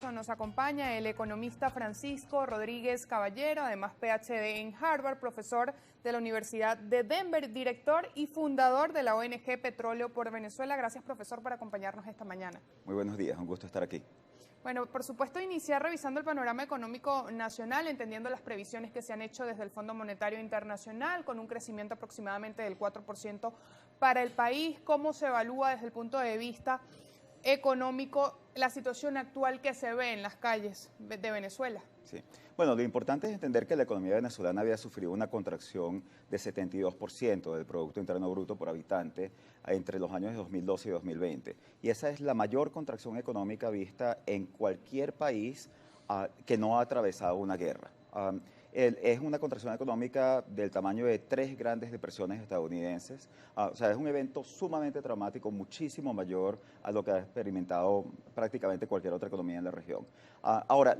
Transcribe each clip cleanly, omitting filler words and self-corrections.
Nos acompaña el economista Francisco Rodríguez Caballero, además PhD en Harvard, profesor de la Universidad de Denver, director y fundador de la ONG Petróleo por Venezuela. Gracias, profesor, por acompañarnos esta mañana. Muy buenos días, un gusto estar aquí. Bueno, por supuesto, iniciar revisando el panorama económico nacional, entendiendo las previsiones que se han hecho desde el Fondo Monetario Internacional, con un crecimiento aproximadamente del 4% para el país. ¿Cómo se evalúa desde el punto de vista económico la situación actual que se ve en las calles de Venezuela? Sí. Bueno, lo importante es entender que la economía venezolana había sufrido una contracción de 72% del Producto Interno Bruto por habitante entre los años de 2012 y 2020. Y esa es la mayor contracción económica vista en cualquier país que no ha atravesado una guerra. Es una contracción económica del tamaño de 3 grandes depresiones estadounidenses. O sea, es un evento sumamente traumático, muchísimo mayor a lo que ha experimentado prácticamente cualquier otra economía en la región. Ahora,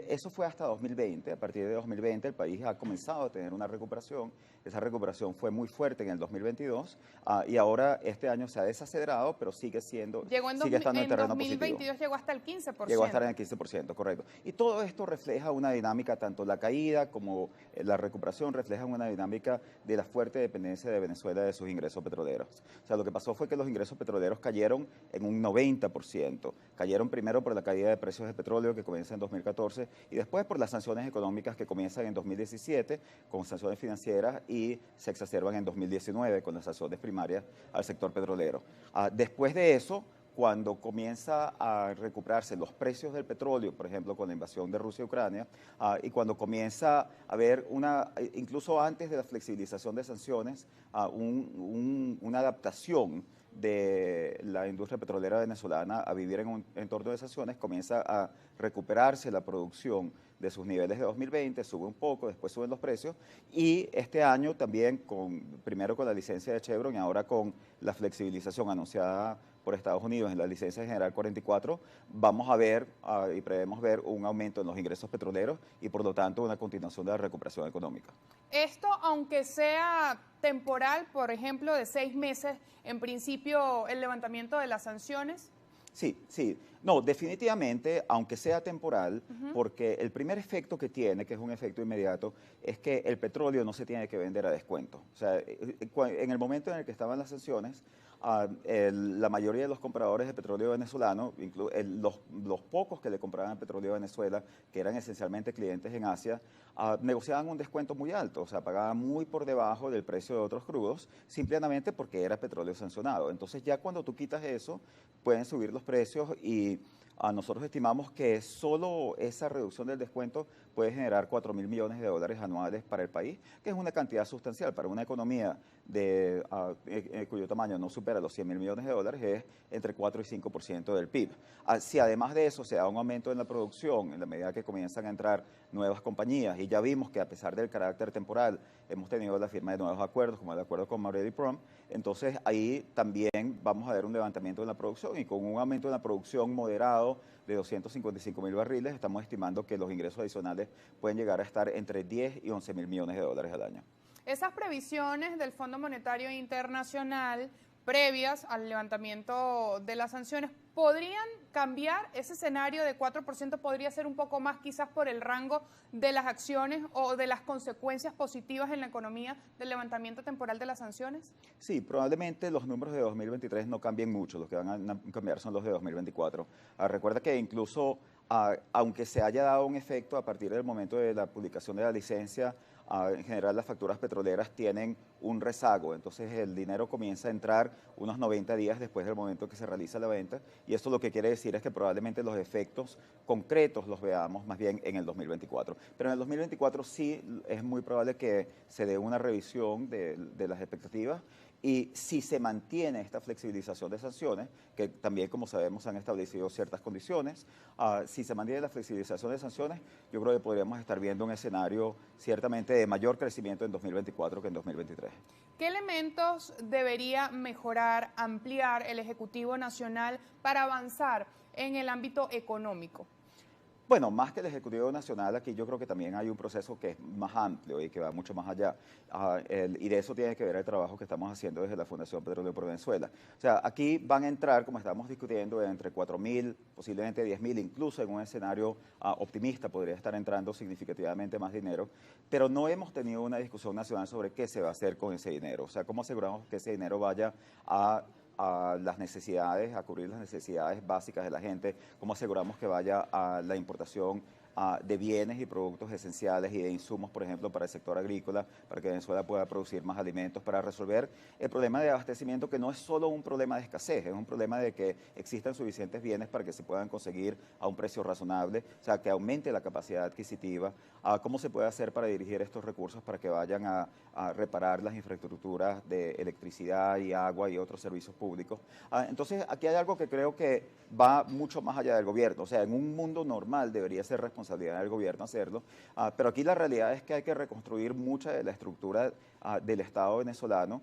eso fue hasta 2020. A partir de 2020 el país ha comenzado a tener una recuperación. Esa recuperación fue muy fuerte en el 2022 y ahora este año se ha desacelerado, pero sigue estando en terreno 2022 positivo. Llegó hasta el 15%. Llegó a estar en el 15%, correcto. Y todo esto refleja una dinámica, tanto la caída como la recuperación reflejan una dinámica de la fuerte dependencia de Venezuela de sus ingresos petroleros. O sea, lo que pasó fue que los ingresos petroleros cayeron en un 90%. Cayeron primero por la caída de precios de petróleo que comienza en 2014 y después por las sanciones económicas que comienzan en 2017 con sanciones financieras y se exacerban en 2019 con las sanciones primarias al sector petrolero. Después de eso, cuando comienza a recuperarse los precios del petróleo, por ejemplo, con la invasión de Rusia y Ucrania, y cuando comienza a haber incluso antes de la flexibilización de sanciones, una adaptación de la industria petrolera venezolana a vivir en un entorno de sanciones, comienza a recuperarse la producción de sus niveles de 2020, sube un poco, después suben los precios, y este año también, primero con la licencia de Chevron y ahora con la flexibilización anunciada por Estados Unidos en la licencia general 44, vamos a ver y prevemos ver un aumento en los ingresos petroleros y por lo tanto una continuación de la recuperación económica. Esto, aunque sea temporal, por ejemplo, de 6 meses, en principio el levantamiento de las sanciones. Sí, sí. No, definitivamente, aunque sea temporal, porque el primer efecto que tiene, que es un efecto inmediato, es que el petróleo no se tiene que vender a descuento. O sea, en el momento en el que estaban las sanciones, la mayoría de los compradores de petróleo venezolano, los pocos que le compraban petróleo a Venezuela, que eran esencialmente clientes en Asia, negociaban un descuento muy alto, o sea, pagaban muy por debajo del precio de otros crudos, simplemente porque era petróleo sancionado. Entonces ya cuando tú quitas eso, pueden subir los precios y nosotros estimamos que solo esa reducción del descuento puede generar 4.000 millones de dólares anuales para el país, que es una cantidad sustancial para una economía cuyo tamaño no supera los 100.000 millones de dólares, es entre 4 y 5% del PIB. Si además de eso se da un aumento en la producción, en la medida que comienzan a entrar nuevas compañías, y ya vimos que a pesar del carácter temporal, hemos tenido la firma de nuevos acuerdos, como el acuerdo con Marelli Prom, entonces ahí también vamos a ver un levantamiento en la producción y con un aumento en la producción moderado de 255.000 barriles, estamos estimando que los ingresos adicionales pueden llegar a estar entre 10 y 11.000 millones de dólares al año. Esas previsiones del Fondo Monetario Internacional previas al levantamiento de las sanciones, ¿podrían cambiar? Ese escenario de 4% podría ser un poco más quizás por el rango de las acciones o de las consecuencias positivas en la economía del levantamiento temporal de las sanciones. Sí, probablemente los números de 2023 no cambien mucho, los que van a cambiar son los de 2024. Recuerda que incluso, aunque se haya dado un efecto a partir del momento de la publicación de la licencia, en general las facturas petroleras tienen un rezago, entonces el dinero comienza a entrar unos 90 días después del momento que se realiza la venta y esto lo que quiere decir es que probablemente los efectos concretos los veamos más bien en el 2024. Pero en el 2024 sí es muy probable que se dé una revisión de las expectativas y si se mantiene esta flexibilización de sanciones, que también como sabemos han establecido ciertas condiciones, si se mantiene la flexibilización de sanciones, yo creo que podríamos estar viendo un escenario ciertamente de mayor crecimiento en 2024 que en 2023. ¿Qué elementos debería mejorar, ampliar el Ejecutivo Nacional para avanzar en el ámbito económico? Bueno, más que el Ejecutivo Nacional, aquí yo creo que también hay un proceso que es más amplio y que va mucho más allá. Y de eso tiene que ver el trabajo que estamos haciendo desde la Fundación Petróleo por Venezuela. O sea, aquí van a entrar, como estamos discutiendo, entre 4.000, posiblemente 10.000, incluso en un escenario optimista podría estar entrando significativamente más dinero, pero no hemos tenido una discusión nacional sobre qué se va a hacer con ese dinero. O sea, cómo aseguramos que ese dinero vaya a las necesidades, a cubrir las necesidades básicas de la gente, cómo aseguramos que vaya a la importación de bienes y productos esenciales y de insumos, por ejemplo, para el sector agrícola, para que Venezuela pueda producir más alimentos, para resolver el problema de abastecimiento, que no es solo un problema de escasez, es un problema de que existan suficientes bienes para que se puedan conseguir a un precio razonable, o sea, que aumente la capacidad adquisitiva, cómo se puede hacer para dirigir estos recursos para que vayan a reparar las infraestructuras de electricidad y agua y otros servicios públicos. Entonces, aquí hay algo que creo que va mucho más allá del gobierno, o sea, en un mundo normal debería ser responsabilidad del gobierno hacerlo, pero aquí la realidad es que hay que reconstruir mucha de la estructura del Estado venezolano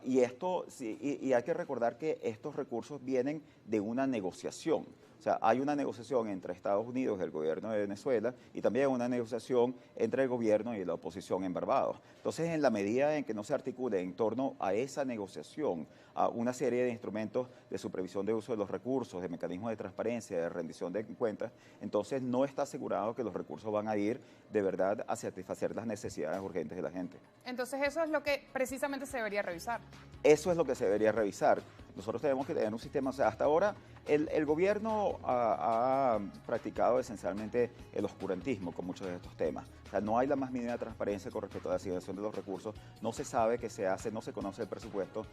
y hay que recordar que estos recursos vienen de una negociación. O sea, hay una negociación entre Estados Unidos y el gobierno de Venezuela y también una negociación entre el gobierno y la oposición en Barbados. Entonces, en la medida en que no se articule en torno a esa negociación, a una serie de instrumentos de supervisión de uso de los recursos, de mecanismos de transparencia, de rendición de cuentas, entonces no está asegurado que los recursos van a ir de verdad a satisfacer las necesidades urgentes de la gente. Entonces eso es lo que precisamente se debería revisar. Eso es lo que se debería revisar. Nosotros tenemos que tener un sistema, o sea, hasta ahora el gobierno ha practicado esencialmente el oscurantismo con muchos de estos temas. O sea, no hay la más mínima transparencia con respecto a la asignación de los recursos, no se sabe qué se hace, no se conoce el presupuesto,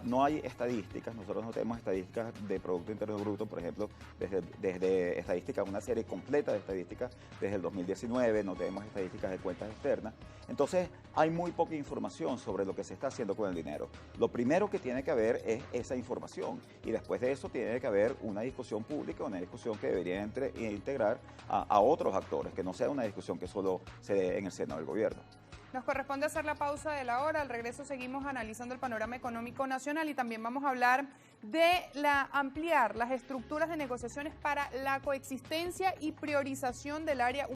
no hay estadísticas, nosotros no tenemos estadísticas de Producto Interno Bruto, por ejemplo, desde estadísticas, una serie completa de estadísticas desde el 2019, no tenemos estadísticas de cuentas externas. Entonces, hay muy poca información sobre lo que se está haciendo con el dinero. Lo primero que tiene que haber es esa información y después de eso tiene que haber una discusión pública, una discusión que debería integrar a otros actores, que no sea una discusión que solo se dé en el seno del gobierno. Nos corresponde hacer la pausa de la hora. Al regreso seguimos analizando el panorama económico nacional y también vamos a hablar de ampliar las estructuras de negociaciones para la coexistencia y priorización del área